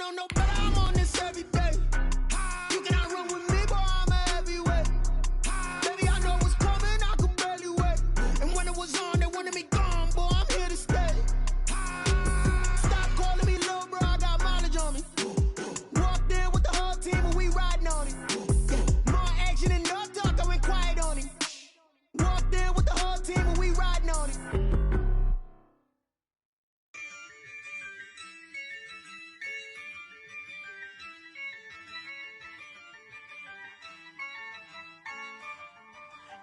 know no better, I'm on this every day. You cannot run with me, boy, I'm a heavyweight. Baby, I know what's coming, I could barely wait. And when it was on, they wanted me gone, boy, I'm here to stay. Stop calling me little bro, I got mileage on me. Walked in with the whole team and we riding on it. More action and no talk, I went quiet on it. Walked in with the whole team and we riding on it.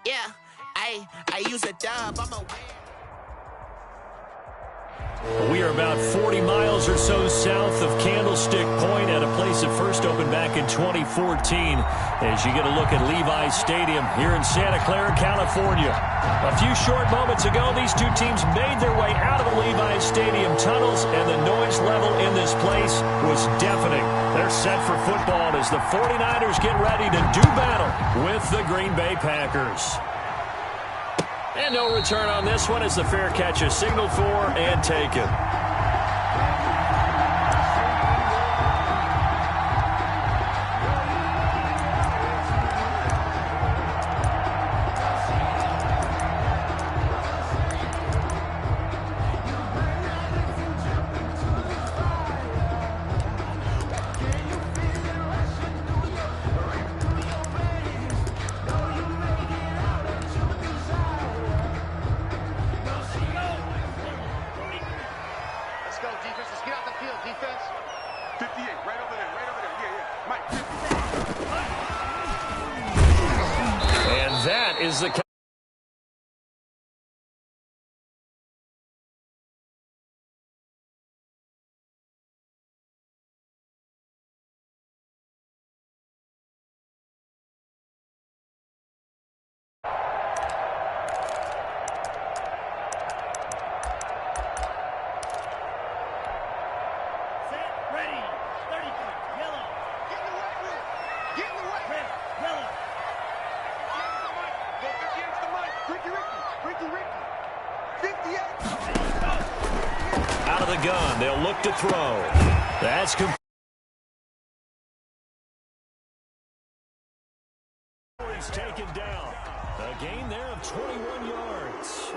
Yeah, I use a dub, I'm a We are about 40 miles or so south of Candlestick Point at a place that first opened back in 2014 as you get a look at Levi's Stadium here in Santa Clara, California. A few short moments ago, these two teams made their way out of the Levi's Stadium tunnels, and the noise level in this place was deafening. They're set for football as the 49ers get ready to do battle with the Green Bay Packers. And no return on this one as the fair catch is signaled for and taken. Is the out of the gun, they'll look to throw. That's complete. He's taken down. A gain there of 21 yards.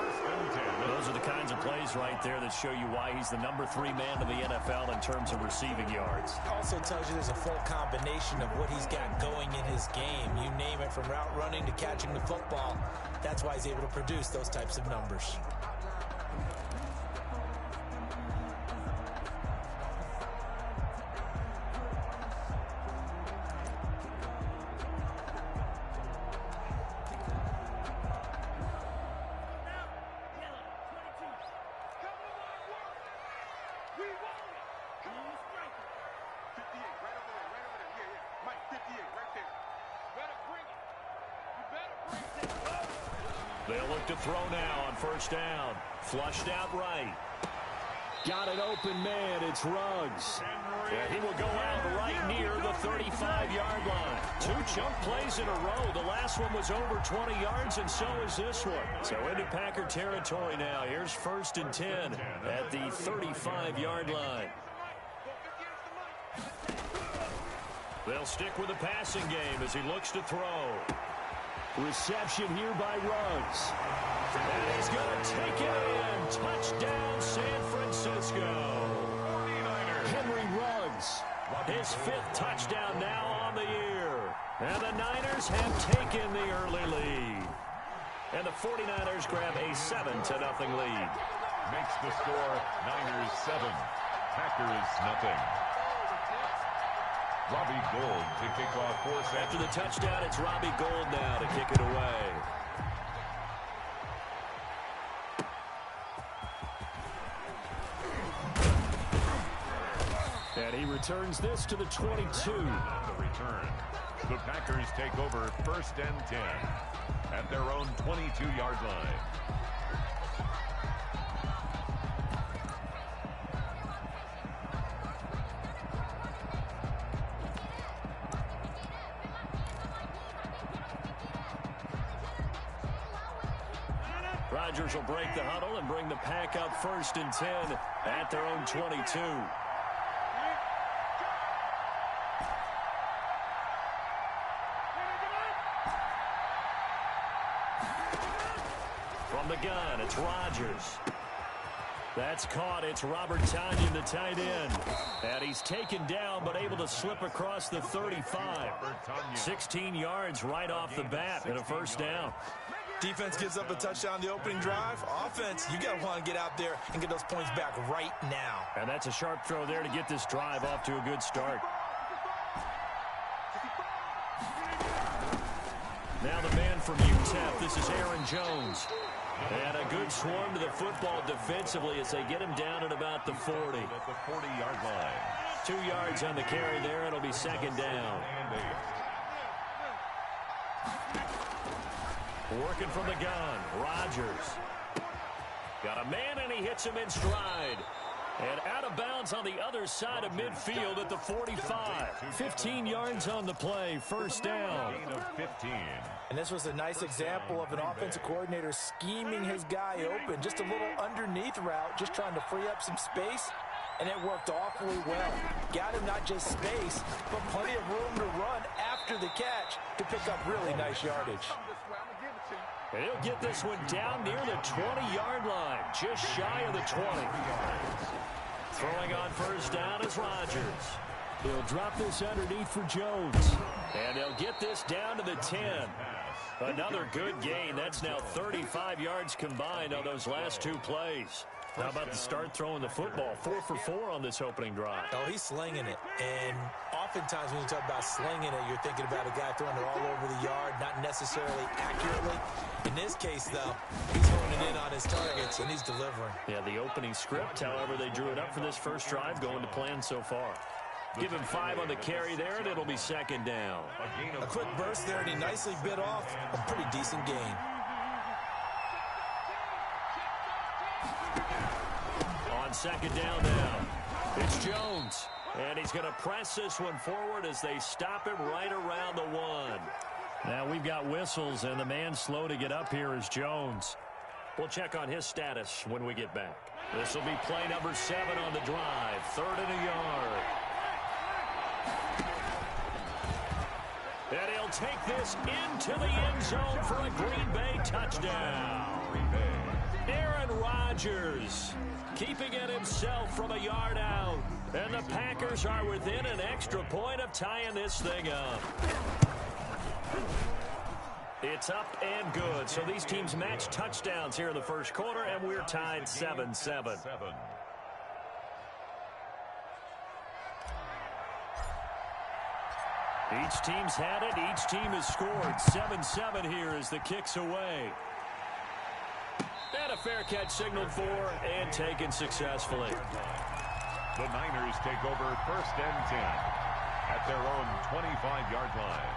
Those are the kinds of plays right there that show you why he's the number 3 man in the NFL in terms of receiving yards. Also tells you there's a full combination of what he's got going in his game. You name it, from route running to catching the football. That's why he's able to produce those types of numbers. They'll look to throw now on first down. Flushed out right. Got an open man. It's Ruggs. Yeah, he will go out right near the 35-yard line. 2 chunk plays in a row. The last one was over 20 yards, and so is this one. So into Packer territory now. Here's 1st and 10 at the 35-yard line. They'll stick with the passing game as he looks to throw. Reception here by Ruggs. And he's going to take it in. Touchdown, San Francisco. 49ers. Henry Ruggs. His 5th touchdown now on the year. And the Niners have taken the early lead. And the 49ers grab a 7-0 lead. Makes the score Niners 7, Packers 0. Robbie Gould to kick off 4 seconds. After the touchdown, it's Robbie Gould now to kick it away. And he returns this to the 22. On the return, the Packers take over 1st and 10 at their own 22-yard line. Rodgers will break the huddle and bring the Pack up 1st and 10 at their own 22. From the gun, it's Rodgers. That's caught. It's Robert Tonyan, the tight end. And he's taken down, but able to slip across the 35. 16 yards right off the bat and a first down. Defense gives up a touchdown the opening drive. Offense, you got to want to get out there and get those points back right now. And that's a sharp throw there to get this drive off to a good start. Now the man from UTEP, this is Aaron Jones. And a good swarm to the football defensively as they get him down at about the 40. At the 40-yard line. 2 yards on the carry there. It'll be second down. Working from the gun, Rodgers. Got a man, and he hits him in stride. And out of bounds on the other side of midfield at the 45. 15 yards on the play, first down. Gain of 15. And this was a nice example of an offensive coordinator scheming his guy open. Just a little underneath route, just trying to free up some space. And it worked awfully well. Got him not just space, but plenty of room to run after the catch to pick up really nice yardage. And he'll get this one down near the 20-yard line, just shy of the 20. Throwing on first down is Rodgers. He'll drop this underneath for Jones. And they'll get this down to the 10. Another good gain. That's now 35 yards combined on those last two plays. How about the start throwing the football? 4 for 4 on this opening drive. Oh, he's slinging it. And oftentimes when you talk about slinging it, you're thinking about a guy throwing it all over the yard, not necessarily accurately. In this case, though, he's honing in on his targets, and he's delivering. Yeah, the opening script, however, they drew it up for this first drive, going to plan so far. Give him 5 on the carry there, and it'll be second down. A quick burst there, and he nicely bit off a pretty decent gain. On second down now, it's Jones. And he's going to press this one forward as they stop him right around the 1. Now we've got whistles, and the man slow to get up here is Jones. We'll check on his status when we get back. This will be play number 7 on the drive. 3rd and a yard. And he'll take this into the end zone for a Green Bay touchdown. Aaron Rodgers keeping it himself from a yard out. And the Packers are within an extra point of tying this thing up. It's up and good. So these teams match touchdowns here in the first quarter, and we're tied 7-7. Each team's had it. Each team has scored. 7-7 here as the kick's away. And a fair catch signaled for and taken successfully. The Niners take over 1st and 10 at their own 25-yard line.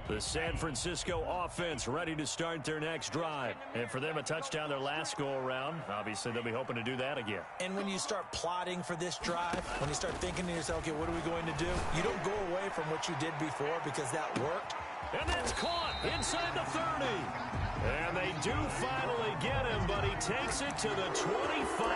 The San Francisco offense ready to start their next drive. And for them, a touchdown their last go-around. Obviously, they'll be hoping to do that again. And when you start plotting for this drive, when you start thinking to yourself, okay, what are we going to do? You don't go away from what you did before because that worked. And that's caught inside the 30. And they do finally get him, but he takes it to the 25.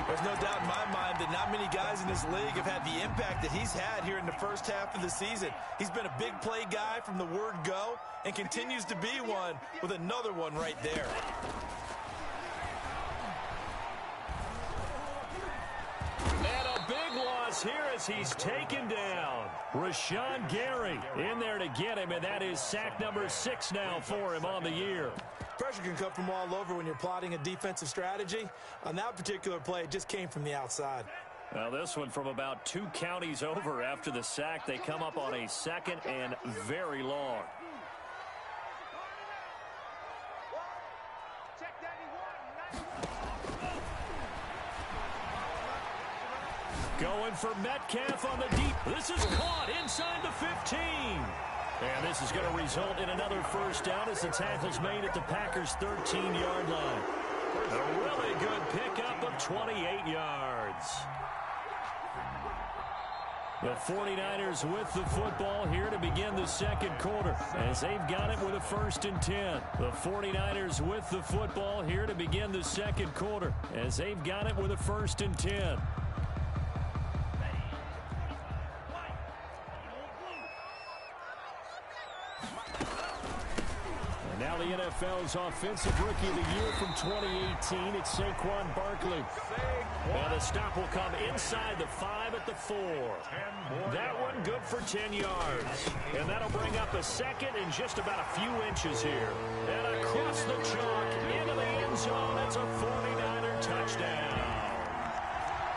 There's no doubt in my mind that not many guys in this league have had the impact that he's had here in the first half of the season. He's been a big play guy from the word go and continues to be one with another one right there. And a big loss here as he's taken down. Rashawn Gary in there to get him, and that is sack number 6 now for him on the year. Pressure can come from all over when you're plotting a defensive strategy. On that particular play, it just came from the outside. Now this one from about 2 counties over after the sack. They come up on a 2nd and very long. Going for Metcalf on the deep. This is caught inside the 15. And this is going to result in another first down as the tackle's made at the Packers' 13-yard line. A really good pickup of 28 yards. The 49ers with the football here to begin the second quarter as they've got it with a 1st and 10. The 49ers with the football here to begin the second quarter as they've got it with a 1st and 10. Now the NFL's Offensive Rookie of the Year from 2018, it's Saquon Barkley. And the stop will come inside the 5 at the 4. That one good for 10 yards. And that'll bring up a second in just about a few inches here. And across the chalk into the end zone, it's a 49er touchdown.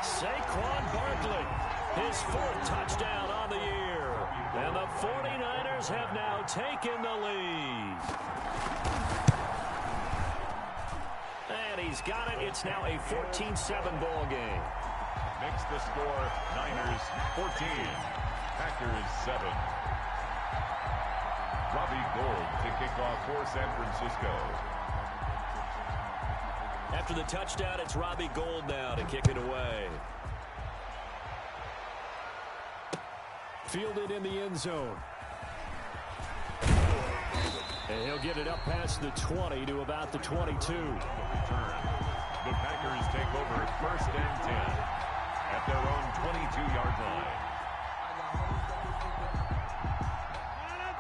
Saquon Barkley, his 4th touchdown on the year. And the 49ers have now taken the lead. And he's got it. It's now a 14-7 ball game. Makes the score Niners 14, Packers 7. Robbie Gould to kick off for San Francisco. After the touchdown, it's Robbie Gould now to kick it away. Fielded in the end zone. And he'll get it up past the 20 to about the 22. The Packers take over 1st and 10 at their own 22-yard line.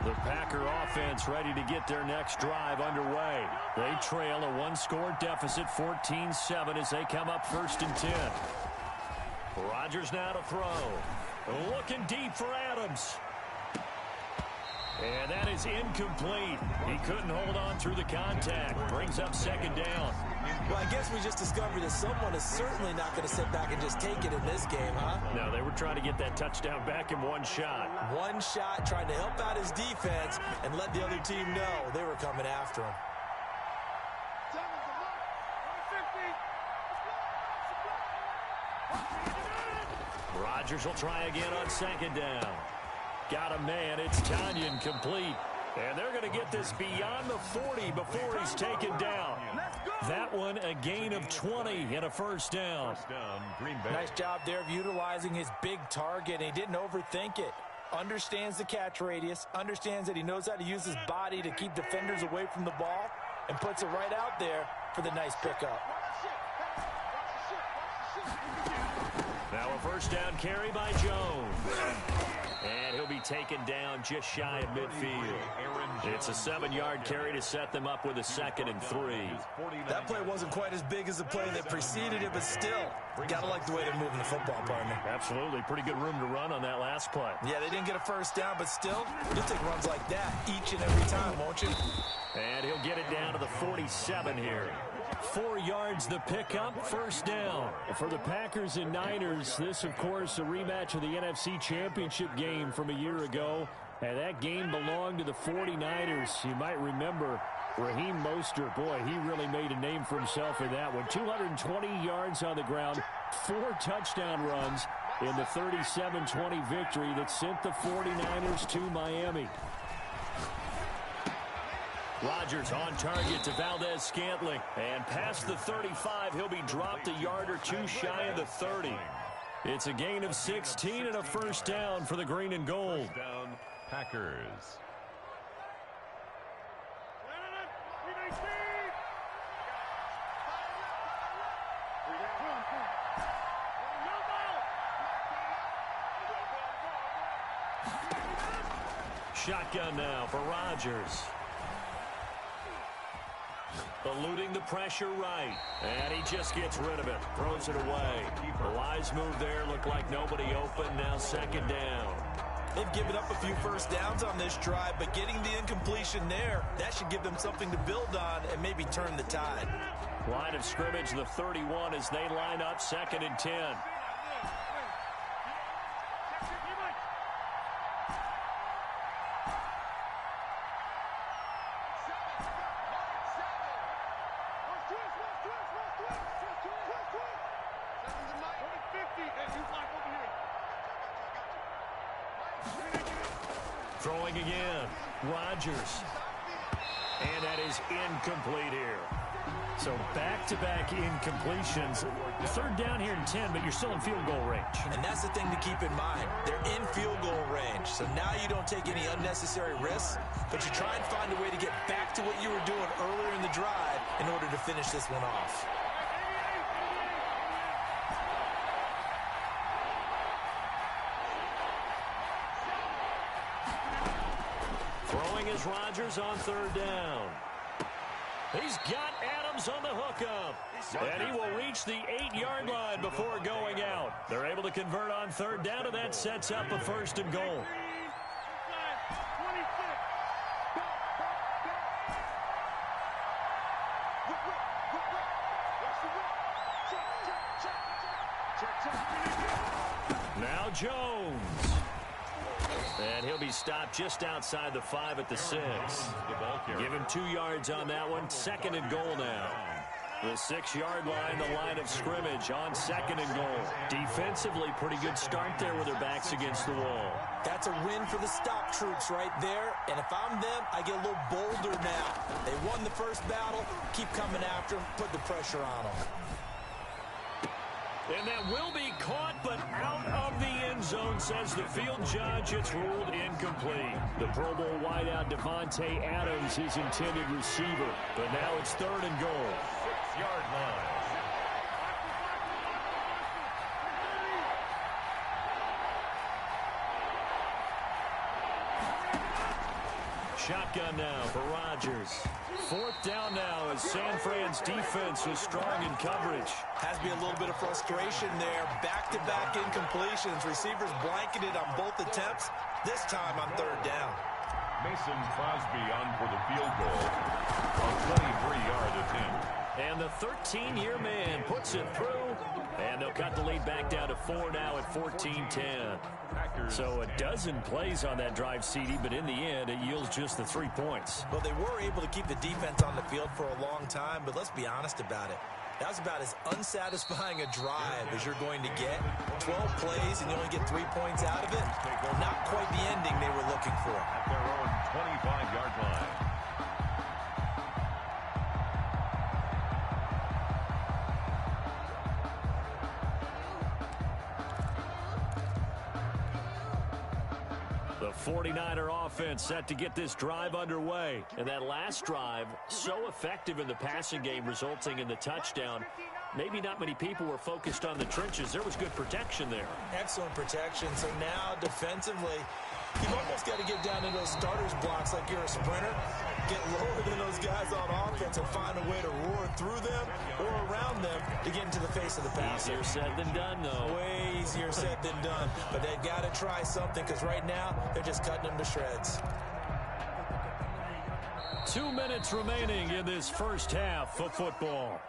The Packer offense ready to get their next drive underway. They trail a 1-score deficit, 14-7, as they come up 1st and 10. Rodgers now to throw. Looking deep for Adams. And that is incomplete. He couldn't hold on through the contact. Brings up 2nd down. Well, I guess we just discovered that someone is certainly not going to sit back and just take it in this game, huh? No, they were trying to get that touchdown back in one shot. One shot, trying to help out his defense and let the other team know they were coming after him. Rodgers will try again on 2nd down. Got a man. It's Tanyan complete. And they're going to get this beyond the 40 before he's taken down. That one a gain of 20 and a 1st down. Green Bay. Nice job there of utilizing his big target. He didn't overthink it. Understands the catch radius. Understands that he knows how to use his body to keep defenders away from the ball. And puts it right out there for the nice pickup. Now a 1st down carry by Jones. And he'll be taken down just shy of midfield. It's a 7-yard carry to set them up with a 2nd and 3. That play wasn't quite as big as the play that preceded it, but still, gotta like the way they're moving the football, partner. Absolutely. Pretty good room to run on that last play. Yeah, they didn't get a 1st down, but still, you'll take runs like that each and every time, won't you? And he'll get it down to the 47 here. 4 yards the pickup, 1st down. For the Packers and Niners, this, of course, a rematch of the NFC Championship game from a year ago. And that game belonged to the 49ers. You might remember Raheem Mostert. Boy, he really made a name for himself in that one. 220 yards on the ground, 4 touchdown runs in the 37-20 victory that sent the 49ers to Miami. Rodgers on target to Valdez-Scantling. And past the 35, he'll be dropped a yard or 2 shy of the 30. It's a gain of 16 and a 1st down for the green and gold. 1st down, Packers. Shotgun now for Rodgers. Eluding the pressure right. And he just gets rid of it. Throws it away. A wise move there. Looked like nobody open. Now 2nd down. They've given up a few 1st downs on this drive, but getting the incompletion there, that should give them something to build on and maybe turn the tide. Line of scrimmage, the 31 as they line up 2nd and 10. Throwing again. Rodgers. And that is incomplete here. So back-to-back incompletions. Third down here in 10, but you're still in field goal range. And that's the thing to keep in mind. They're in field goal range. So now you don't take any unnecessary risks, but you try and find a way to get back to what you were doing earlier in the drive in order to finish this one off. Throwing is Rodgers on third down. He's got Adams on the hookup. And he will reach the 8-yard line before going out. They're able to convert on third down, and that sets up a first and goal. Now Jones. And he'll be stopped just outside the 5 at the 6. Give him 2 yards on that one. Second and goal now. The 6-yard line, the line of scrimmage on second and goal. Defensively, pretty good start there with their backs against the wall. That's a win for the stop troops right there. And if I'm them, I get a little bolder now. They won the first battle. Keep coming after them. Put the pressure on them. And that will be caught, but out of the end zone, says the field judge. It's ruled incomplete. The Pro Bowl wideout Devontae Adams, his intended receiver. But now it's third and goal. 6-yard line. Shotgun now for Rodgers. Fourth down now as San Fran's defense is strong in coverage. Has to be a little bit of frustration there. Back-to-back incompletions. Receivers blanketed on both attempts. This time on third down. Mason Crosby on for the field goal. A 23-yard attempt. And the 13-year man puts it through. And they'll cut the lead back down to 4 now at 14-10. So a dozen plays on that drive, CD, but in the end, it yields just the 3 points. Well, they were able to keep the defense on the field for a long time, but let's be honest about it. That was about as unsatisfying a drive as you're going to get. 12 plays and you only get 3 points out of it. Not quite the ending they were looking for. At their own 25-yard line. The 49er offense set to get this drive underway. And that last drive, so effective in the passing game, resulting in the touchdown. Maybe not many people were focused on the trenches. There was good protection there. Excellent protection. So now defensively, you've almost got to get down to those starters blocks like you're a sprinter. Get lower than those guys on offense and find a way to roar through them or around them to get into the face of the passer. Easier said than done, though. Way easier said than done. But they've got to try something because right now they're just cutting them to shreds. 2 minutes remaining in this first half of football.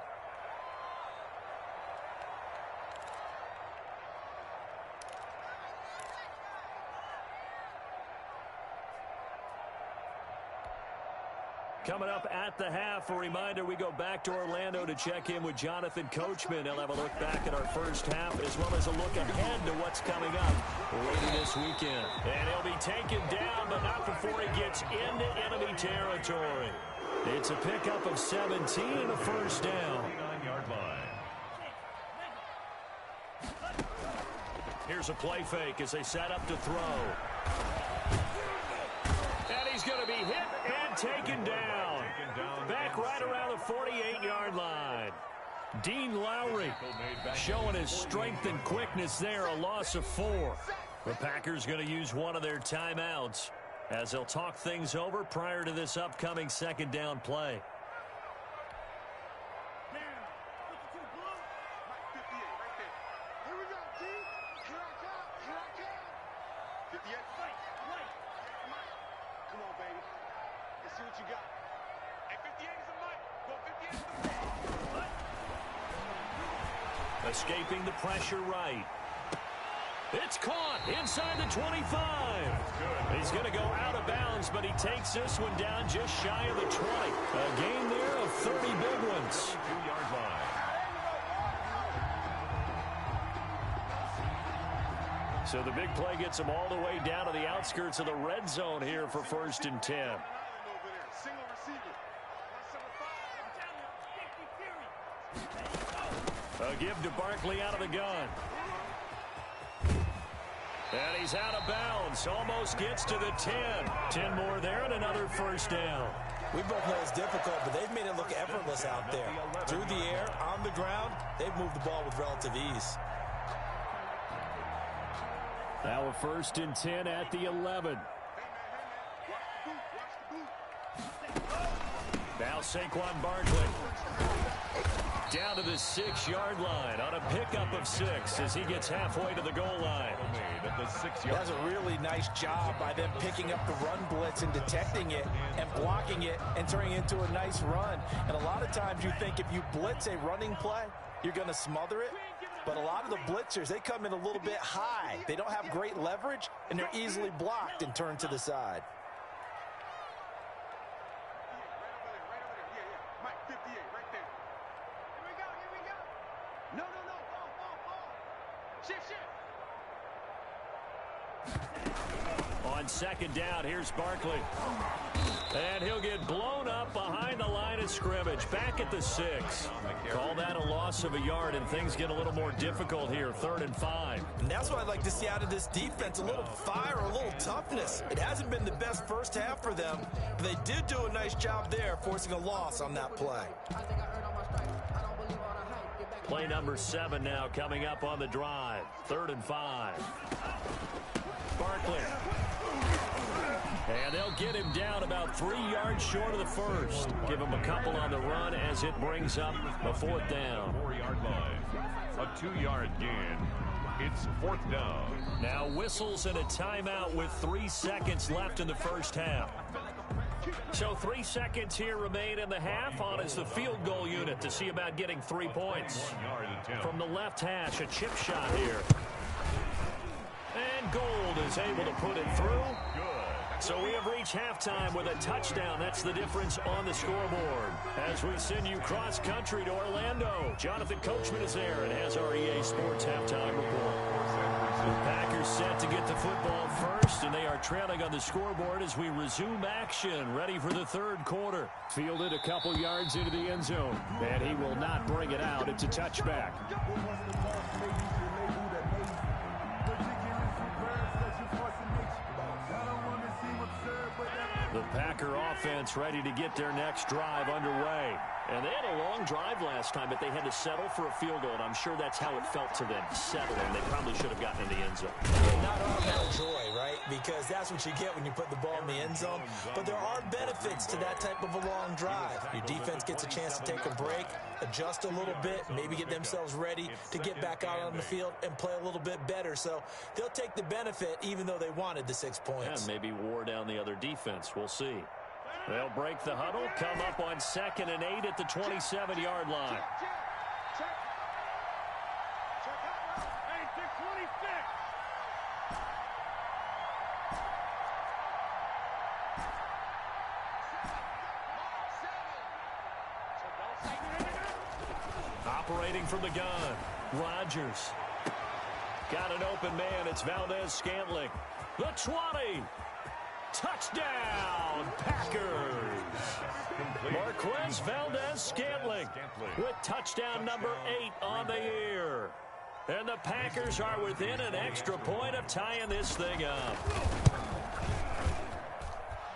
Coming up at the half, a reminder, we go back to Orlando to check in with Jonathan Coachman. He'll have a look back at our first half as well as a look ahead to what's coming up later this weekend. And he'll be taken down, but not before he gets into enemy territory. It's a pickup of 17 and a first down. 9-yard line. Here's a play fake as they set up to throw. And he's going to be hit and taken down. Back right around the 48-yard line. Dean Lowry showing his strength and quickness there, a loss of 4. The Packers going to use one of their timeouts as they'll talk things over prior to this upcoming second down play. Escaping the pressure right. It's caught inside the 25. He's going to go out of bounds, but he takes this one down just shy of the 20. A gain there of 30 big ones. 2-yard line. So the big play gets him all the way down to the outskirts of the red zone here for 1st and 10. A give to Barkley out of the gun. And he's out of bounds. Almost gets to the 10. 10 more there and another first down. We both know it's difficult, but they've made it look effortless out there. Through the air, on the ground, they've moved the ball with relative ease. Now a 1st and 10 at the 11. Now Saquon Barkley. Down to the 6-yard line on a pickup of 6 as he gets halfway to the goal line. That's a really nice job by them picking up the run blitz and detecting it and blocking it and turning it into a nice run. And a lot of times you think if you blitz a running play, you're going to smother it. But a lot of the blitzers, they come in a little bit high. They don't have great leverage, and they're easily blocked and turned to the side. On 2nd down, here's Barkley. And he'll get blown up behind the line of scrimmage. Back at the 6. Call that a loss of a yard, and things get a little more difficult here. 3rd and 5. And that's what I'd like to see out of this defense. A little fire, a little toughness. It hasn't been the best first half for them, but they did do a nice job there, forcing a loss on that play. Play number 7 now coming up on the drive. 3rd and 5. Barkley. And they'll get him down about 3 yards short of the 1st. Give him a couple on the run as it brings up a 4th down. 4-yard line. A 2-yard gain. It's 4th down. Now whistles and a timeout with 3 seconds left in the first half. So 3 seconds here remain in the half. On is the field goal unit to see about getting 3 points. From the left hash, a chip shot here. And Gold is able to put it through. So we have reached halftime with a touchdown. That's the difference on the scoreboard. As we send you cross-country to Orlando, Jonathan Coachman is there and has our EA Sports halftime report. The Packers set to get the football first, and they are trailing on the scoreboard as we resume action, ready for the 3rd quarter. Fielded a couple yards into the end zone, and he will not bring it out. It's a touchback. The Packer offense ready to get their next drive underway. And they had a long drive last time, but they had to settle for a field goal, and I'm sure that's how it felt to them, settling. They probably should have gotten in the end zone. Not all that joy, right? Because that's what you get when you put the ball in the end zone. But there are benefits to that type of a long drive. Your defense gets a chance to take a break, adjust a little bit, maybe get themselves ready to get back out on the field and play a little bit better. So they'll take the benefit even though they wanted the 6 points. Yeah, maybe wore down the other defense. We'll see. They'll break the huddle, come up on 2nd and 8 at the 27-yard line. Operating from the gun, Rodgers. Got an open man, it's Valdez-Scantling. The 20. Touchdown, Packers. Marquez Valdez-Scantling with touchdown number 8 on the year. And the Packers are within an extra point of tying this thing up.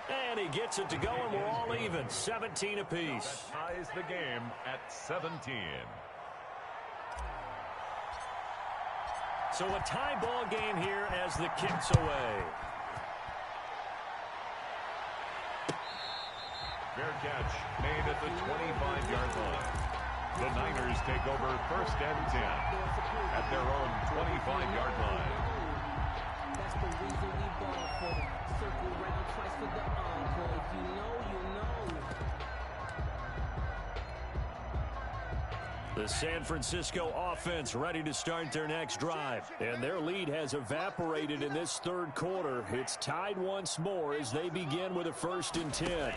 And he gets it to go, and we're all even, 17 apiece. Ties the game at 17. So a tie ball game here as the kick's away. Fair catch made at the 25-yard line. The Niners take over 1st and 10 at their own 25-yard line. That's the reason we ball for them. Circle round twice for the encore. If you know, you know. The San Francisco offense ready to start their next drive. And their lead has evaporated in this 3rd quarter. It's tied once more as they begin with a 1st and 10.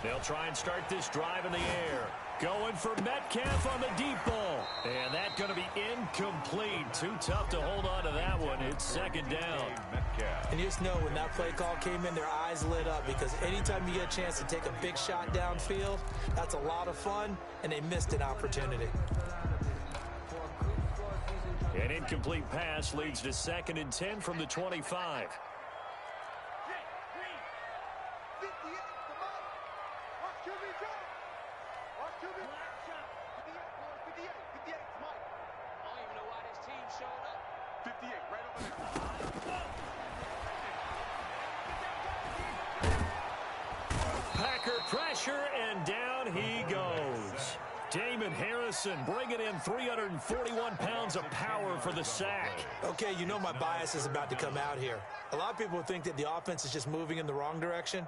They'll try and start this drive in the air. Going for Metcalf on the deep ball. And that's going to be incomplete. Too tough to hold on to that one. It's second down. And you just know when that play call came in, their eyes lit up because anytime you get a chance to take a big shot downfield, that's a lot of fun, and they missed an opportunity. An incomplete pass leads to 2nd and 10 from the 25. Packer pressure, and down he goes. Damon Harrison bringing in 341 pounds of power for the sack. Okay, you know my bias is about to come out here. A lot of people think that the offense is just moving in the wrong direction.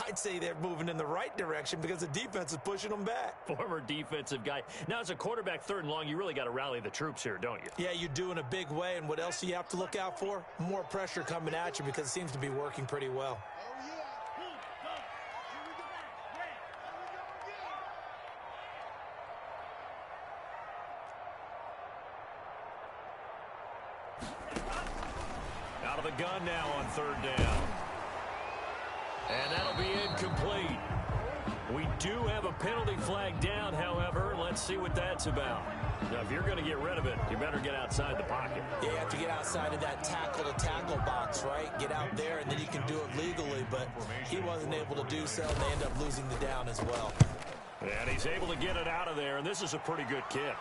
I'd say they're moving in the right direction because the defense is pushing them back. Former defensive guy. Now, as a quarterback, 3rd and long, you really got to rally the troops here, don't you? Yeah, you do in a big way, and what else do you have to look out for? More pressure coming at you because it seems to be working pretty well. Out of the gun now on 3rd down. And that'll be incomplete. We do have a penalty flag down, however. Let's see what that's about. Now, if you're going to get rid of it, you better get outside the pocket. Yeah, you have to get outside of that tackle-to-tackle box, right? Get out there, and then you can do it legally, but he wasn't able to do so, and they end up losing the down as well. And he's able to get it out of there, and this is a pretty good kick.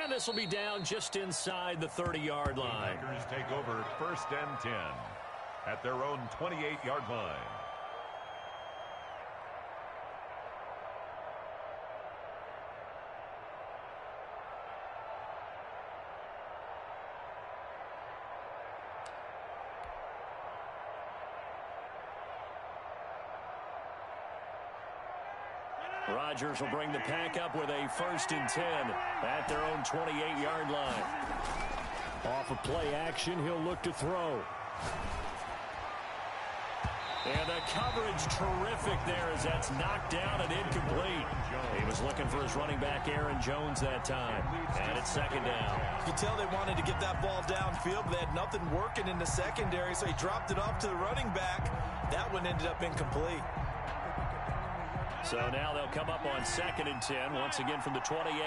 And this will be down just inside the 30-yard line. The Packers take over 1st and 10 at their own 28-yard line. Rodgers will bring the pack up with a 1st and 10 at their own 28-yard line. Off of play action, he'll look to throw. And the coverage terrific there as that's knocked down and incomplete. He was looking for his running back, Aaron Jones, that time. And it's 2nd down. You can tell they wanted to get that ball downfield, but they had nothing working in the secondary, so he dropped it off to the running back. That one ended up incomplete. So now they'll come up on 2nd and 10, once again from the 28.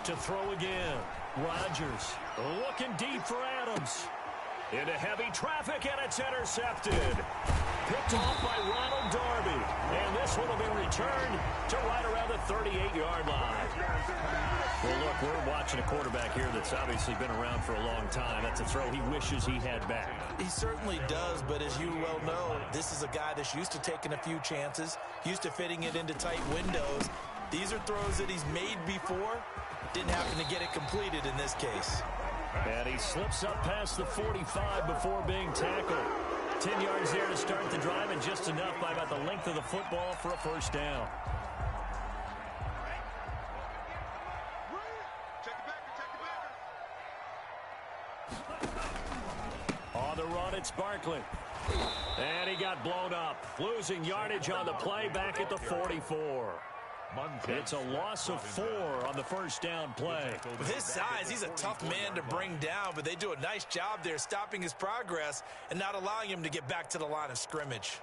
To throw again. Rodgers looking deep for Adams. Into heavy traffic, and it's intercepted. Picked off by Ronald Darby. And this one will be returned to right around the 38-yard line. Well, look, we're watching a quarterback here that's obviously been around for a long time. That's a throw he wishes he had back. He certainly does, but as you well know, this is a guy that's used to taking a few chances, used to fitting it into tight windows. These are throws that he's made before. Didn't happen to get it completed in this case. And he slips up past the 45 before being tackled. 10 yards there to start the drive, and just enough by about the length of the football for a 1st down. On the run, it's Barkley. And he got blown up. Losing yardage on the play back at the 44. It's a loss of 4 on the 1st down play. With his size, he's a tough man to bring down, but they do a nice job there stopping his progress and not allowing him to get back to the line of scrimmage.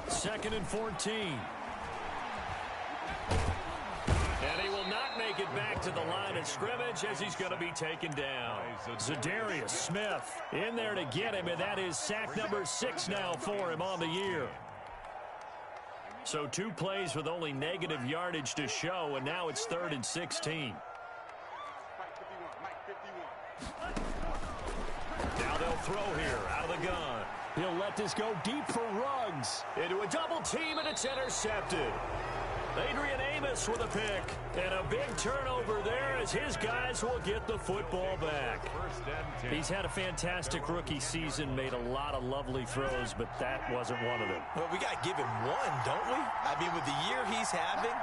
Second and 14. And he will not make it back to the line of scrimmage as he's going to be taken down. Zadarius Smith in there to get him, and that is sack number 6 now for him on the year. So 2 plays with only negative yardage to show, and now it's 3rd and 16. Now they'll throw here out of the gun. He'll let this go deep for Ruggs. Into a double team, and it's intercepted. Adrian Amos with a pick. And a big turnover there as his guys will get the football back. He's had a fantastic rookie season, made a lot of lovely throws, but that wasn't one of them. Well, we got to give him one, don't we? I mean, with the year he's having,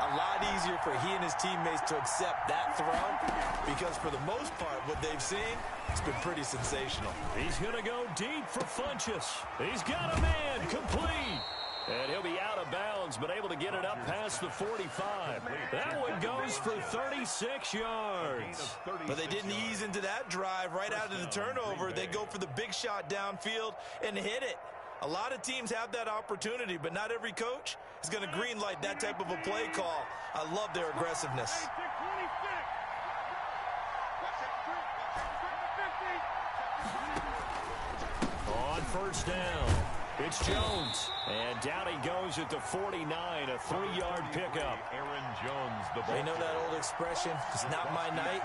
a lot easier for he and his teammates to accept that throw because for the most part, what they've seen, it's been pretty sensational. He's going to go deep for Funchess. He's got a man complete. And he'll be out of bounds, but able to get it up past the 45. That one goes for 36 yards. But they didn't ease into that drive right out of the turnover. They go for the big shot downfield and hit it. A lot of teams have that opportunity, but not every coach is going to greenlight that type of a play call. I love their aggressiveness. On first down, it's Jones. And down he goes at the 49, a 3-yard pickup. Aaron Jones, the They know that old expression, it's not my night.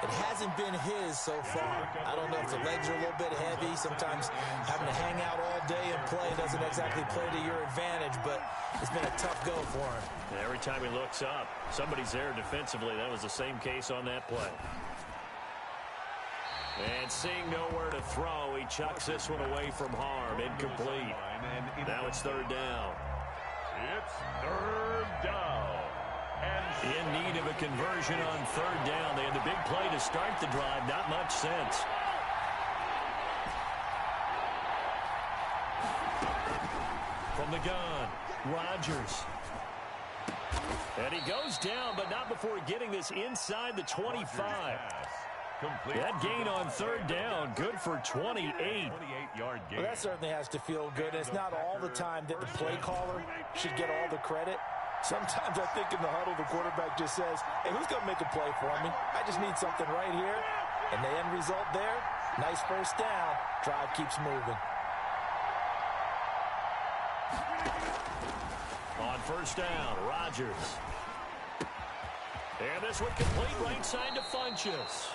It hasn't been his so far. I don't know if the legs are a little bit heavy. Sometimes having to hang out all day and play doesn't exactly play to your advantage, but it's been a tough go for him. And every time he looks up, somebody's there defensively. That was the same case on that play. And seeing nowhere to throw, he chucks this one away from harm. Incomplete. Now it's third down. It's third down. And In need of a conversion on third down. They had the big play to start the drive. Not much sense. From the gun, Rodgers. And he goes down, but not before getting this inside the 25. That gain on third down, good for 28. 28-yard gain. Well, that certainly has to feel good. It's not all the time that the play caller should get all the credit. Sometimes I think in the huddle, the quarterback just says, hey, who's going to make a play for me? I just need something right here. And the end result there, nice first down. Drive keeps moving. On first down, Rodgers. And this one complete right side to Funchess.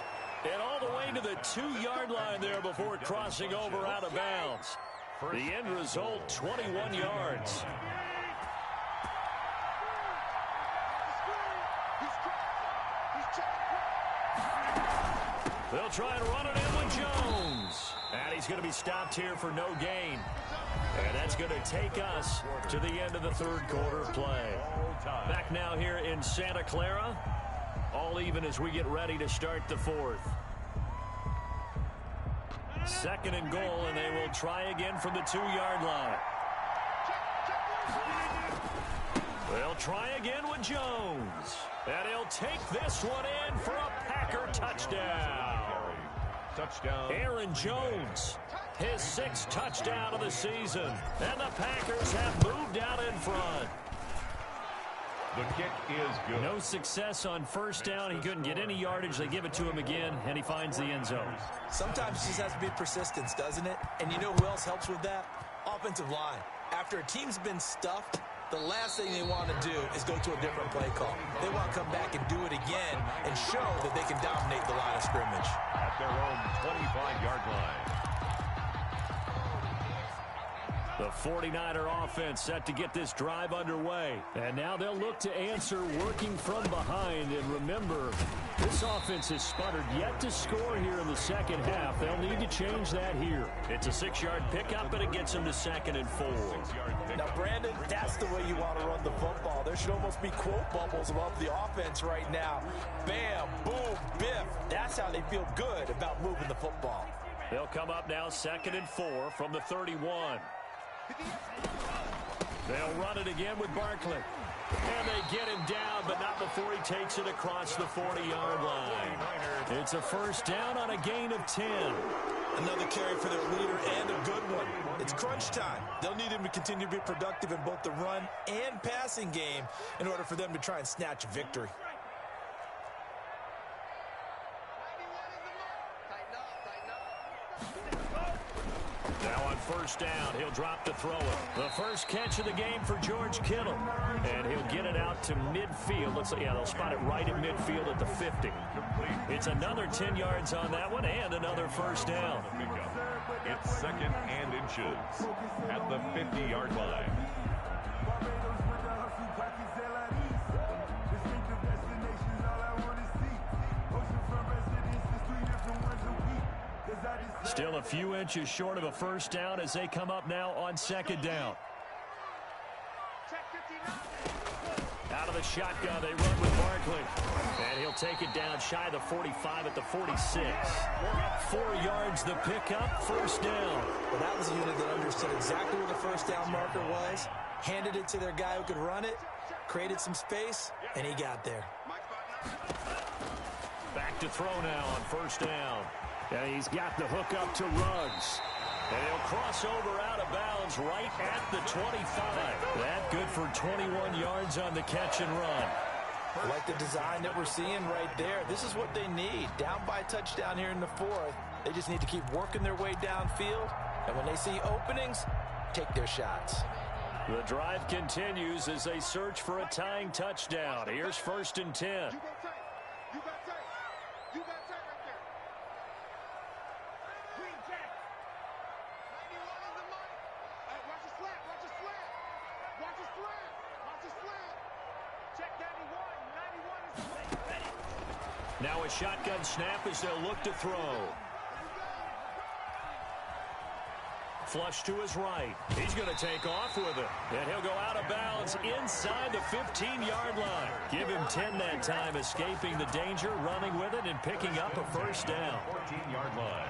And all the way to the 2-yard line there before crossing over out of bounds. The end result, 21 yards. They'll try and run it in with Jones. And he's going to be stopped here for no gain. And that's going to take us to the end of the third quarter play. Back now here in Santa Clara. All even as we get ready to start the fourth. Second and goal, and they will try again from the 2-yard line. They'll try again with Jones. And he'll take this one in for a Packer touchdown. Touchdown. Aaron Jones, his 6th touchdown of the season. And the Packers have moved out in front. The kick is good. No success on first down. He couldn't get any yardage. They give it to him again, and he finds the end zone. Sometimes it just has to be persistence, doesn't it? And you know who else helps with that? Offensive line. After a team's been stuffed, the last thing they want to do is go to a different play call. They want to come back and do it again and show that they can dominate the line of scrimmage. At their own 25-yard line. The 49er offense set to get this drive underway. And now they'll look to answer working from behind. And remember, this offense has sputtered yet to score here in the second half. They'll need to change that here. It's a 6-yard pickup, and it gets them to 2nd and 4. Now, Brandon, that's the way you want to run the football. There should almost be quote bubbles above the offense right now. Bam, boom, biff. That's how they feel good about moving the football. They'll come up now 2nd and 4 from the 31. They'll run it again with Barkley. And they get him down, but not before he takes it across the 40-yard line. It's a first down on a gain of 10. Another carry for their leader and a good one. It's crunch time. They'll need him to continue to be productive in both the run and passing game in order for them to try and snatch a victory. Now on first down, he'll drop the throw. The first catch of the game for George Kittle. And he'll get it out to midfield. Looks like, yeah, they'll spot it right at midfield at the 50. It's another 10 yards on that one and another first down. It's 2nd and inches at the 50-yard line. Still a few inches short of a first down as they come up now on 2nd down. Out of the shotgun, they run with Barkley. And he'll take it down shy of the 45 at the 46. 4 yards the pickup, first down. Well, that was a unit that understood exactly where the first down marker was, handed it to their guy who could run it, created some space, and he got there. Back to throw now on first down. And he's got the hook up to Ruggs. And he'll cross over out of bounds right at the 25. That good for 21 yards on the catch and run. I like the design that we're seeing right there. This is what they need. Down by a touchdown here in the 4th. They just need to keep working their way downfield. And when they see openings, take their shots. The drive continues as they search for a tying touchdown. Here's 1st and 10. Now a shotgun snap as they'll look to throw. Flush to his right. He's going to take off with it. And he'll go out of bounds inside the 15-yard line. Give him 10 that time, escaping the danger, running with it, and picking up a first down. 14-yard line.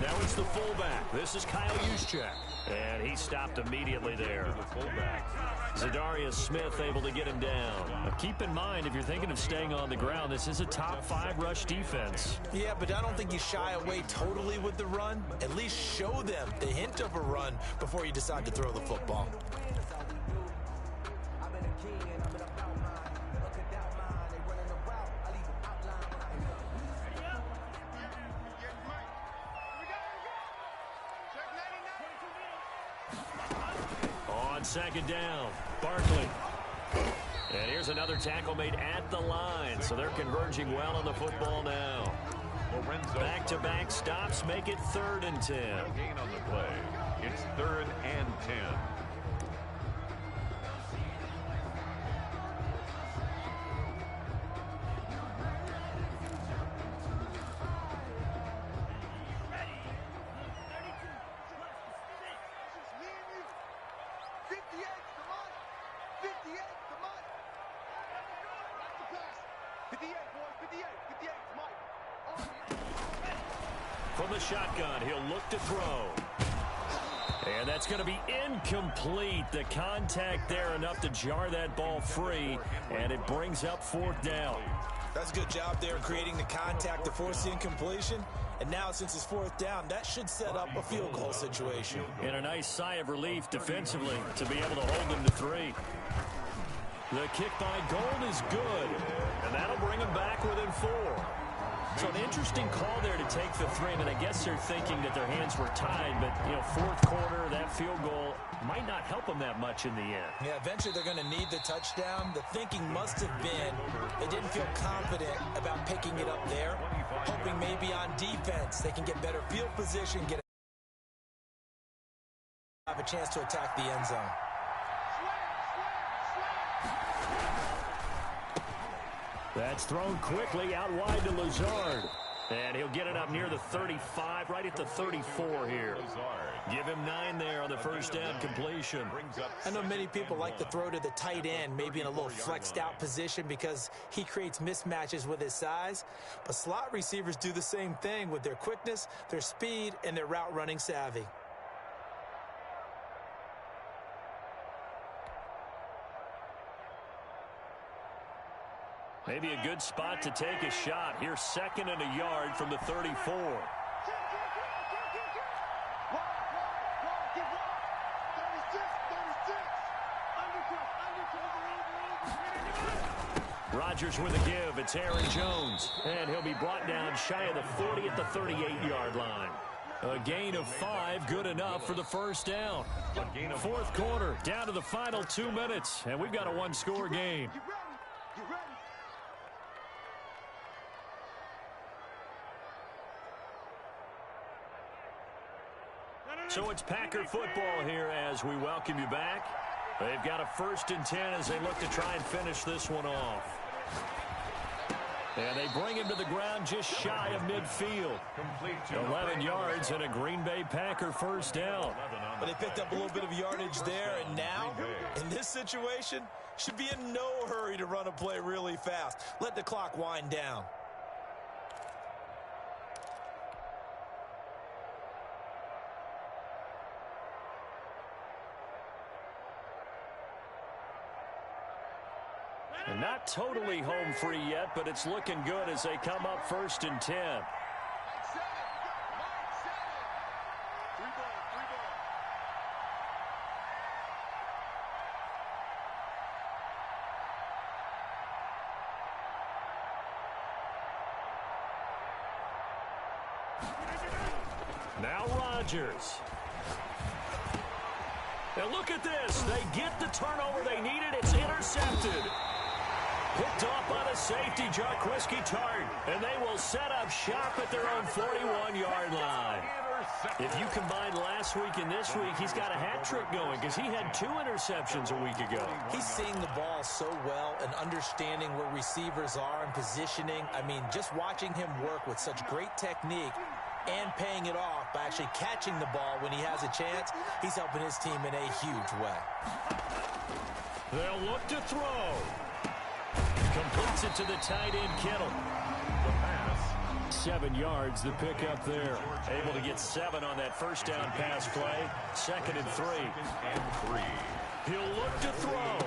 Now it's the fullback. This is Kyle Juszczyk. And he stopped immediately there. The fullback. Zadarius Smith able to get him down. Now keep in mind, if you're thinking of staying on the ground, this is a top 5 rush defense. Yeah, but I don't think you shy away totally with the run. At least show them the hint of a run before you decide to throw the football. On 2nd down, Barkley. And here's another tackle made at the line, so they're converging well on the football now. Back-to-back stops make it 3rd and 10. No gain on the play. It's 3rd and 10. From the shotgun, he'll look to throw. And that's going to be incomplete. The contact there enough to jar that ball free, and it brings up 4th down. That's a good job there creating the contact to force the incompletion. And now, since it's 4th down, that should set up a field goal situation. And a nice sigh of relief defensively to be able to hold them to 3. The kick by Gold is good, and that'll bring them back within 4. So an interesting call there to take the 3. I mean, I guess they're thinking that their hands were tied, but, you know, 4th quarter, that field goal might not help them that much in the end. Yeah, eventually they're going to need the touchdown. The thinking must have been they didn't feel confident about picking it up there, hoping maybe on defense they can get better field position, have a chance to attack the end zone. That's thrown quickly out wide to Lazard. And he'll get it up near the 35, right at the 34 here. Give him 9 there on the first down completion. I know many people like to throw to the tight end, maybe in a little flexed out position because he creates mismatches with his size. But slot receivers do the same thing with their quickness, their speed, and their route running savvy. Maybe a good spot to take a shot. Here's 2nd and a yard from the 34. Rodgers with a give. It's Aaron Jones. And he'll be brought down shy of the 40 at the 38-yard line. A gain of 5, good enough for the first down. 4th quarter, down to the final 2 minutes. And we've got a 1-score game. You ready? So it's Packer football here as we welcome you back. They've got a 1st and 10 as they look to try and finish this one off. And they bring him to the ground just shy of midfield. 11 yards and a Green Bay Packer 1st down. But they picked up a little bit of yardage there, and now, in this situation, should be in no hurry to run a play really fast. Let the clock wind down. And not totally home free yet, but it's looking good as they come up 1st and 10. Now Rodgers. And look at this. They get the turnover they needed. It's intercepted. Picked off by the safety, Jarquiski Tart. And they will set up shop at their own 41-yard line. If you combine last week and this week, he's got a hat trick going because he had 2 interceptions a week ago. He's seeing the ball so well and understanding where receivers are and positioning. I mean, just watching him work with such great technique and paying it off by actually catching the ball when he has a chance, he's helping his team in a huge way. They'll look to throw. Completes it to the tight end, Kittle. The pass. 7 yards, the pickup there. Able to get 7 on that 1st down pass play. 2nd and 3. He'll look to throw.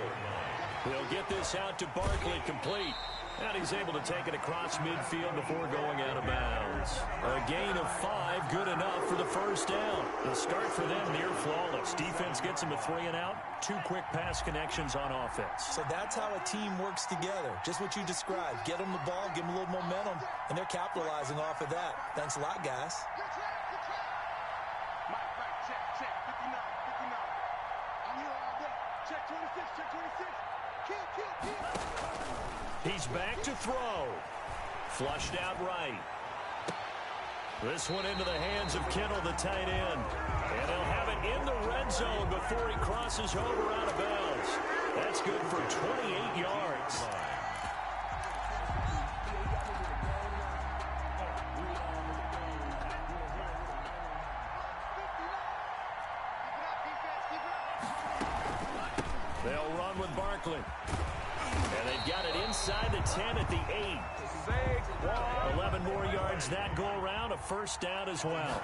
He'll get this out to Barkley, complete. And he's able to take it across midfield before going out of bounds. A gain of 5, good enough for the 1st down. The start for them near flawless. Defense gets them to 3 and out. 2 quick pass connections on offense. So that's how a team works together. Just what you described. Get them the ball, give them a little momentum, and they're capitalizing off of that. Thanks a lot, guys. Check 59. I'm here all day. Check 26. He's back to throw. Flushed out right. This one into the hands of Kittle, the tight end. And he'll have it in the red zone before he crosses over out of bounds. That's good for 28 yards. They'll run with Barkley. And they've got it inside the 10 at the 8. 11 more yards that go around. A 1st down as well.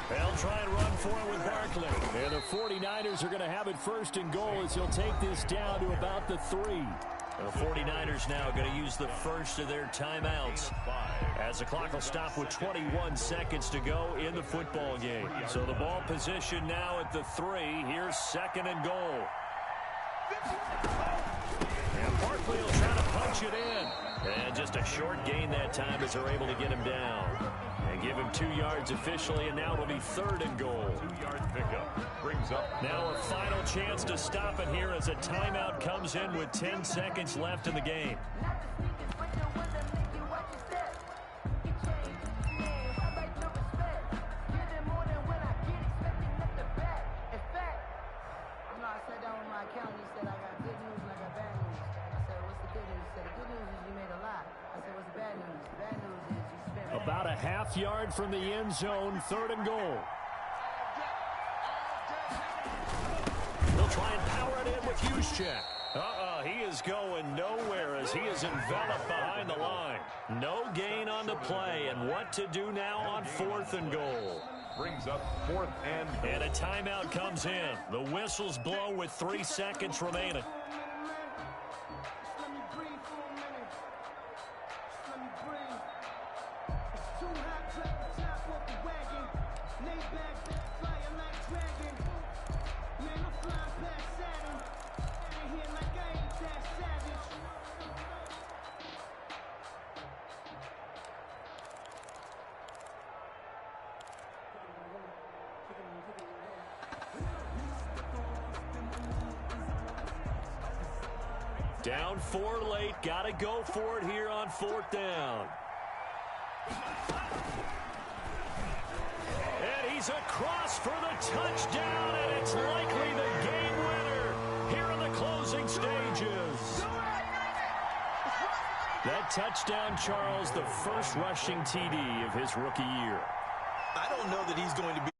They'll try and run for it with Barkley. And the 49ers are going to have it 1st and goal as he'll take this down to about the 3. The 49ers now going to use the first of their timeouts as the clock will stop with 21 seconds to go in the football game. So the ball position now at the 3. Here's 2nd and goal. And Barkley will try to punch it in. And just a short gain that time as they're able to get him down. And give him 2 yards officially, and now it'll be 3rd and goal. 2-yard pickup brings up. Now a final chance to stop it here as a timeout comes in with 10 seconds left in the game. About a half yard from the end zone, 3rd and goal. They'll try and power it in with Juszczyk. He is going nowhere as he is enveloped behind the line. No gain on the play, and what to do now on 4th and goal. Brings up 4th and goal. And a timeout comes in. The whistles blow with 3 seconds remaining. Down 4 late. Got to go for it here on 4th down. And he's is across for the touchdown, and it's likely the game winner here in the closing stages. That touchdown, Charles, the first rushing TD of his rookie year. I don't know that he's going to be